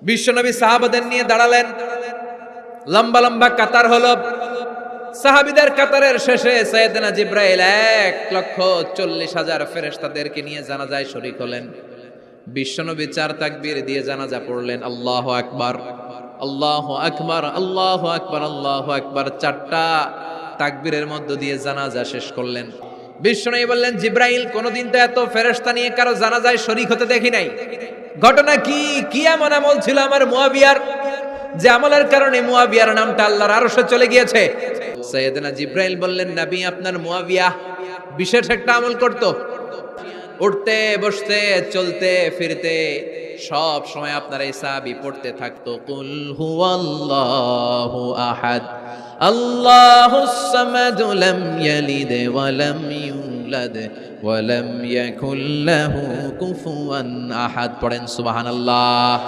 বিশ্বনবী সাহাবাদের নিয়ে দাঁড়ালেন, লম্বা লম্বা কাতার হলো। সাহাবীদের কাতারের শেষে সাইয়েদনা জিব্রাইল 1,40,000 ফেরেশতাদেরকে নিয়ে জানাজায় শরীক হলেন। বিশ্বনবী 4 তাকবীর দিয়ে জানাজা পড়লেন, আল্লাহু আকবার, আল্লাহু আকবার, আল্লাহু আকবার, আল্লাহু আকবার। 4টা তাকবীরের মধ্য দিয়ে জানাজা শেষ করলেন। বিশ্বনবী বললেন, জিব্রাইল, কোনদিন তো এত ফেরেশতা নিয়ে কারো জানাজায় শরীক হতে দেখি নাই। ঘটনা কি? কি এমন আমল ছিল আমার মুয়াবিয়ার, যে আমলের কারণে মুয়াবিয়ার নামটা আল্লাহর আরশে চলে গিয়েছে? সাইয়েদনা জিব্রাইল বললেন, নবী, আপনার মুয়াবিয়া বিশেষ একটা আমল করত। উঠতে বসতে চলতে ফিরতে সব সময় আপনার এই সাহাবী পড়তে থাকতো, কুল হুয়াল্লাহু আহাদ, আল্লাহুস সামাদ, লাম ইয়ালিদ ওয়া লাম ইউলাদ ওয়া লাম ইয়াকুল লাহু কুফুয়ান আহাদ। পড়েন সুবহানাল্লাহ।